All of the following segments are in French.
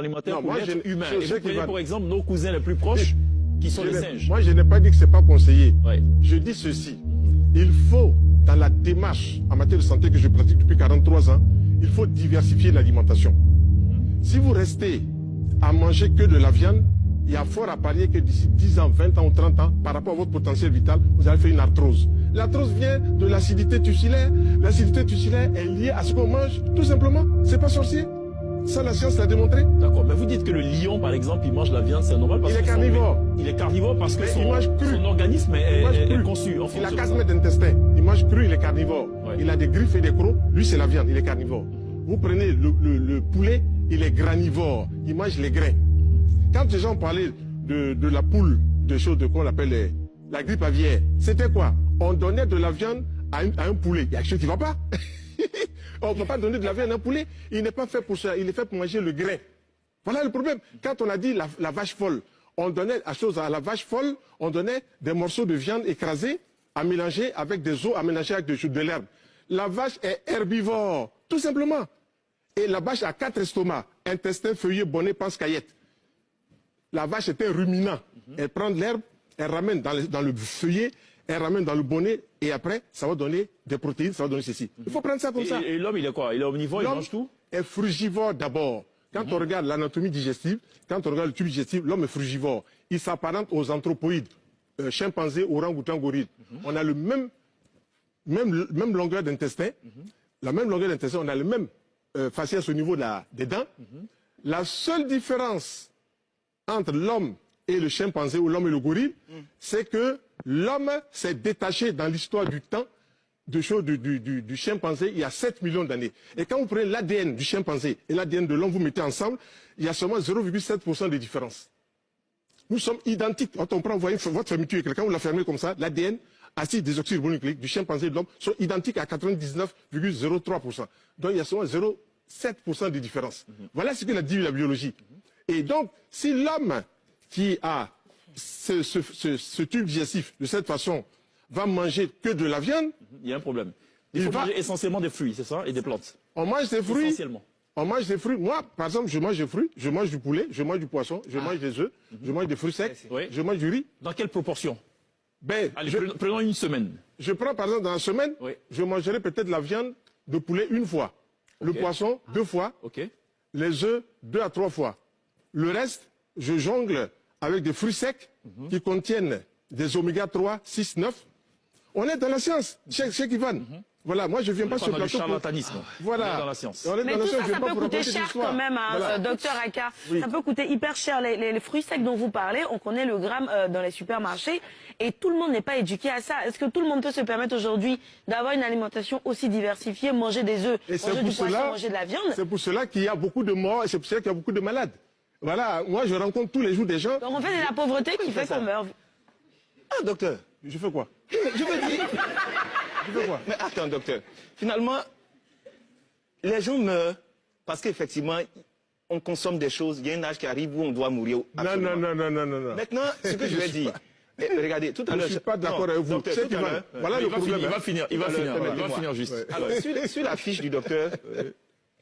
alimentaire Non, pour moi, l'être humain. Et je vous prenez, par exemple, nos cousins les plus proches, qui sont les singes. Moi, je n'ai pas dit que ce n'est pas conseillé. Ouais. Je dis ceci. Il faut, dans la démarche en matière de santé que je pratique depuis 43 ans, il faut diversifier l'alimentation. Si vous restez à manger que de la viande, il y a fort à parier que d'ici 10 ans, 20 ans ou 30 ans, par rapport à votre potentiel vital, vous allez faire une arthrose. L'arthrose vient de l'acidité tussilaire. L'acidité tussilaire est liée à ce qu'on mange, tout simplement. C'est pas sorcier. Ça, la science l'a démontré. D'accord, mais vous dites que le lion, par exemple, il mange la viande, c'est normal parce Il est que carnivore. Il est carnivore parce que il mange cru. son organisme est conçu en Il fonction a de 4 ça. mètres d'intestin. Il mange cru, il est carnivore. Ouais. Il a des griffes et des crocs. Lui, c'est la viande, il est carnivore. Vous prenez le poulet, il est granivore. Il mange les grains. Quand les gens parlaient de la poule, de choses de quoi on appelle la grippe aviaire, c'était quoi? On donnait de la viande à un poulet. Il y a quelque chose qui ne va pas. On ne peut pas donner de la viande à un poulet. Il n'est pas fait pour ça. Il est fait pour manger le grain. Voilà le problème. Quand on a dit la vache folle, on donnait à la vache folle, on donnait des morceaux de viande écrasés à mélanger avec des os, à mélanger avec de l'herbe. La vache est herbivore, tout simplement. Et la vache a 4 estomacs, intestin, feuillet, bonnet, panse, caillette. La vache est un ruminant. Elle prend de l'herbe, elle ramène dans le feuillet, elle ramène dans le bonnet, et après, ça va donner des protéines, ça va donner ceci. Il faut prendre ça comme ça. Et l'homme, il est quoi? Il est omnivore, il mange tout? L'homme est frugivore d'abord. Quand on regarde l'anatomie digestive, quand on regarde le tube digestif, l'homme est frugivore. Il s'apparente aux anthropoïdes, chimpanzés, orang-outang, gorilles. On a le même longueur d'intestin, la même longueur d'intestin, on a le même faciès au niveau des dents. La seule différence entre l'homme et le chimpanzé ou l'homme et le gorille, c'est que l'homme s'est détaché dans l'histoire du temps du chimpanzé il y a 7 millions d'années. Et quand vous prenez l'ADN du chimpanzé et l'ADN de l'homme, vous mettez ensemble, il y a seulement 0,7% de différence. Nous sommes identiques. Quand on prend, vous voyez, votre fermeture, quelqu'un vous la fermez comme ça, l'ADN, acide désoxyribonucléique du chimpanzé et de l'homme sont identiques à 99,03%. Donc il y a seulement 0,7% de différence. Voilà ce que dit la biologie. Et donc, si l'homme qui a ce tube digestif de cette façon va manger que de la viande, il y a un problème. Il faut manger essentiellement des fruits, c'est ça? Et des plantes. On mange des fruits. Essentiellement. On mange des fruits. Moi, par exemple, je mange des fruits, je mange du poulet, je mange du poisson, je mange des œufs, je mange des fruits secs, je mange du riz. Dans quelle proportion? Ben, allez, prenons une semaine. Je prends par exemple dans la semaine, je mangerai peut-être la viande de poulet une fois, le poisson 2 fois, les œufs 2 à 3 fois. Le reste, je jongle avec des fruits secs qui contiennent des oméga 3, 6, 9. On est dans la science, Cheikh Ivan. Voilà, moi je ne viens pas sur le plateau. Charlatanisme. Voilà. On est dans la science. Mais tout ça, ça peut coûter cher quand même, docteur Aka. Ça peut coûter hyper cher. Les fruits secs dont vous parlez, on connaît le gramme dans les supermarchés et tout le monde n'est pas éduqué à ça. Est-ce que tout le monde peut se permettre aujourd'hui d'avoir une alimentation aussi diversifiée, manger des œufs, manger du poisson, manger de la viande? C'est pour cela qu'il y a beaucoup de morts et c'est pour cela qu'il y a beaucoup de malades. Voilà, moi je rencontre tous les jours des gens. Donc en fait, c'est la pauvreté qui fait qu'on meurt. Ah, docteur, je fais quoi? Je veux dire. Je fais quoi? Mais attends, docteur. Finalement, les gens meurent parce qu'effectivement, on consomme des choses. Il y a un âge qui arrive où on doit mourir. Non. Maintenant, ce que je vais dire. Regardez, tout à l'heure. Je ne suis pas d'accord avec vous. Voilà le problème. Il va finir juste. Alors, sur la fiche du docteur,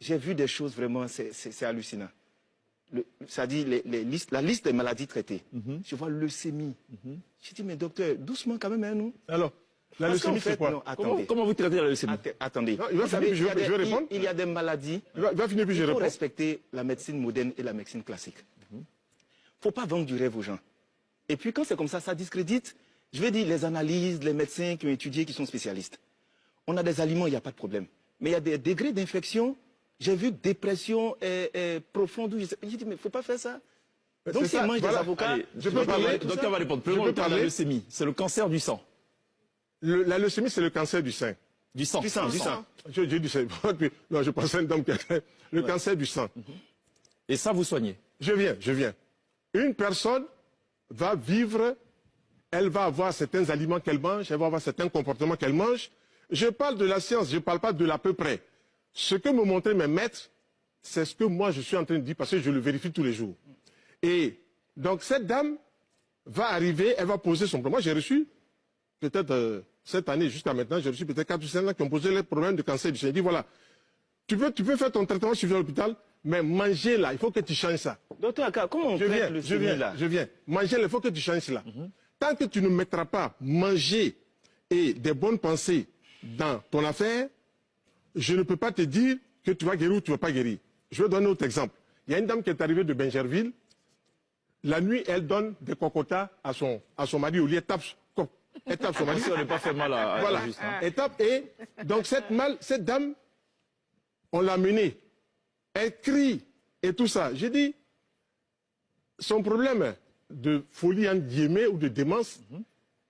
j'ai vu des choses vraiment, c'est hallucinant. C'est-à-dire la liste des maladies traitées. Je vois leucémie. Je dis, mais docteur, doucement quand même, hein, nous. Alors, la leucémie, c'est quoi? Comment vous traitez la leucémie? Attendez. Non, il va finir, je vais répondre. Il y a des maladies. Il va finir, puis je réponds. Il faut réponds. respecter la médecine moderne et la médecine classique. Il ne faut pas vendre du rêve aux gens. Et puis, quand c'est comme ça discrédite, je vais dire, les analyses, les médecins qui ont étudié, qui sont spécialistes. On a des aliments, il n'y a pas de problème. Mais il y a des degrés d'infection. J'ai vu dépression profonde. J'ai dit, mais il ne faut pas faire ça. Donc, s'ils mangent des avocats... Allez, je peux parler. Docteur va répondre. Prenons le cas de la leucémie. C'est le cancer du sang. La leucémie, c'est le cancer du sein. Du sang. Du sang. Je dis du sang. Non, je pense à un homme qui a le cancer du sang. Et ça, vous soignez? Je viens. Une personne va vivre, elle va avoir certains aliments qu'elle mange, elle va avoir certains comportements qu'elle mange. Je parle de la science, je ne parle pas de l'à peu près. Ce que me montraient mes maîtres, c'est ce que moi je suis en train de dire parce que je le vérifie tous les jours. Et donc cette dame va arriver, elle va poser son problème. Moi j'ai reçu, peut-être cette année jusqu'à maintenant, j'ai reçu peut-être 4 ou 5 ans qui ont posé les problèmes de cancer du sein. J'ai dit voilà, tu peux faire ton traitement suivi à l'hôpital, Mais manger là, il faut que tu changes ça. Docteur Aka, comment on traite le sémi là? Je viens. Manger là, il faut que tu changes cela. Tant que tu ne mettras pas manger et des bonnes pensées dans ton affaire, je ne peux pas te dire que tu vas guérir ou tu ne vas pas guérir. Je vais donner un autre exemple. Il y a une dame qui est arrivée de Benjerville. La nuit, elle donne des cocotas à son mari au lit. Elle tape son mari. Ça n'est pas fait mal à Voilà. juste, hein. Elle tape et donc cette dame, on l'a menée. Elle crie et tout ça. J'ai dit, son problème de folie en guillemets ou de démence,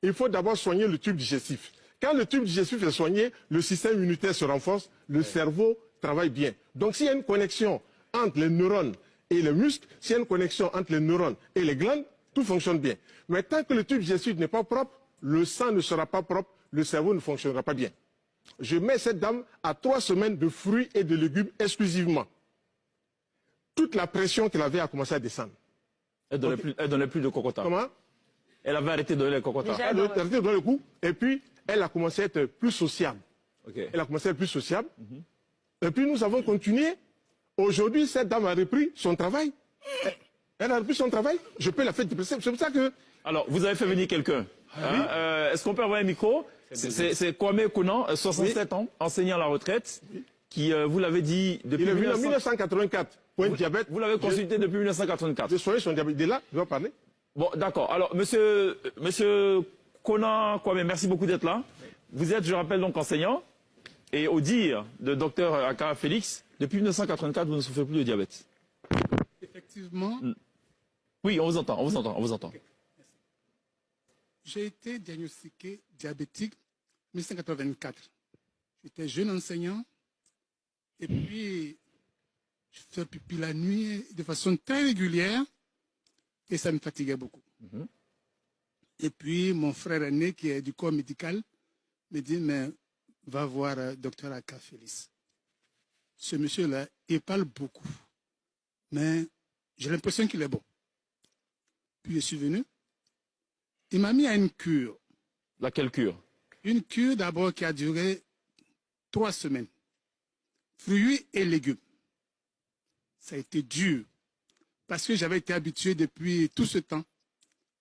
il faut d'abord soigner le tube digestif. Quand le tube digestif est soigné, le système immunitaire se renforce, le cerveau travaille bien. Donc s'il y a une connexion entre les neurones et les muscles, s'il y a une connexion entre les neurones et les glandes, tout fonctionne bien. Mais tant que le tube digestif n'est pas propre, le sang ne sera pas propre, le cerveau ne fonctionnera pas bien. Je mets cette dame à 3 semaines de fruits et de légumes exclusivement. Toute la pression qu'elle avait a commencé à descendre. Elle donnait plus de cocotas. Comment? Elle avait arrêté de donner les cocotas. Déjà, Elle a arrêté de donner le coup, et puis elle a commencé à être plus sociable. Okay. Elle a commencé à être plus sociable. Et puis nous avons continué. Aujourd'hui, cette dame a repris son travail. Elle a repris son travail. Je peux la faire déplacer. C'est pour ça que... Alors, vous avez fait venir quelqu'un. Est-ce qu'on peut avoir un micro? C'est Kwame Kounan, 67 ans, enseignant à la retraite, qui, vous l'avez dit, depuis Il est venu en 1984 pour un diabète. Vous l'avez consulté depuis 1984. Je soigne son diabète. Il est là, je vais parler. Bon, d'accord. Alors, monsieur Kounan Kwame, merci beaucoup d'être là. Vous êtes, je rappelle, donc enseignant. Et au dire de docteur Aka Félix, depuis 1984, vous ne souffrez plus de diabète. Effectivement. Oui, on vous entend, on vous entend, on vous entend. Okay. J'ai été diagnostiqué diabétique en 1984. J'étais jeune enseignant et puis je faisais pipi la nuit de façon très régulière et ça me fatiguait beaucoup. Et puis mon frère aîné qui est du corps médical me dit mais va voir docteur Aka Félix. Ce monsieur-là, il parle beaucoup, mais j'ai l'impression qu'il est bon. Puis je suis venu. Il m'a mis à une cure. Laquelle cure? Une cure d'abord qui a duré 3 semaines. Fruits et légumes. Ça a été dur. Parce que j'avais été habitué depuis tout ce temps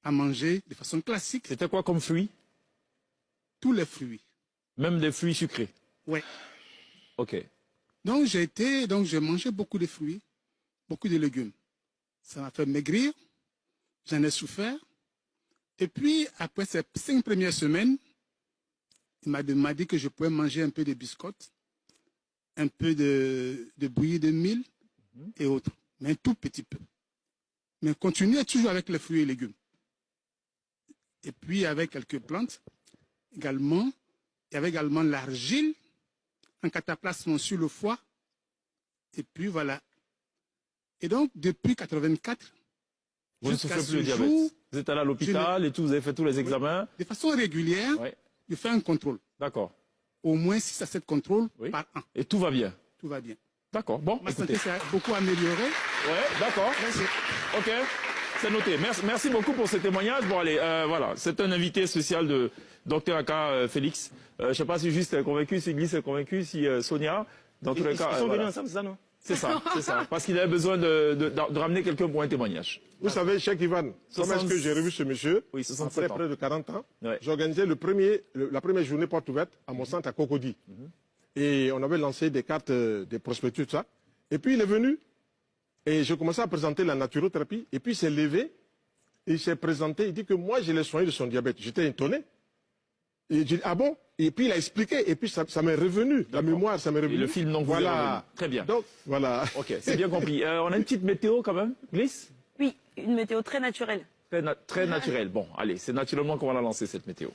à manger de façon classique. C'était quoi comme fruit? Tous les fruits. Même des fruits sucrés? Oui. Ok. Donc j'ai mangé beaucoup de fruits, beaucoup de légumes. Ça m'a fait maigrir. J'en ai souffert. Et puis, après ces 5 premières semaines, il m'a dit que je pouvais manger un peu de biscottes, un peu de bouillie de mil et autres, mais un tout petit peu. Mais continuer toujours avec les fruits et légumes. Et puis, avec quelques plantes également. Il y avait également l'argile en cataplasme sur le foie. Et puis, voilà. Et donc, depuis 1984, vous ne souffrez plus de diabète. Vous êtes allé à l'hôpital et tout, vous avez fait tous les examens. De façon régulière, je fais un contrôle. D'accord. Au moins 6 à 7 contrôles par an. Et tout va bien. Tout va bien. D'accord. Bon, ma écoutez. santé s'est beaucoup améliorée. Ouais, d'accord. Ok, c'est noté. Merci beaucoup pour ce témoignage. Bon, allez, voilà, c'est un invité spécial de Dr Aka Félix. Je ne sais pas si Juste est convaincu, si Glisse est convaincu, si Sonia, dans tous les cas. Ils sont venus ensemble, c'est ça, non? C'est ça, c'est ça. Parce qu'il avait besoin de ramener quelqu'un pour un témoignage. Vous savez, Cheikh Ivan, comment est-ce que j'ai revu ce monsieur? Oui, 67 après ans. près de 40 ans. Ouais. J'ai organisé la première journée porte ouverte à mon centre à Cocody. Et on avait lancé des cartes, des prospectus, tout ça. Et puis il est venu et j'ai commencé à présenter la naturothérapie. Et puis il s'est levé et il s'est présenté. Il dit que moi, je l'ai soigné de son diabète. J'étais étonné. Et j'ai dit, ah bon? Et puis il a expliqué. Et puis ça m'est revenu. La mémoire, ça m'est revenu. Et le film, donc, vous est revenu. Très bien. Donc, voilà. Ok, c'est bien compris. On a une petite météo quand même, Glisse? Oui, une météo très naturelle. Très naturelle. Bon, allez, c'est naturellement qu'on va la lancer, cette météo.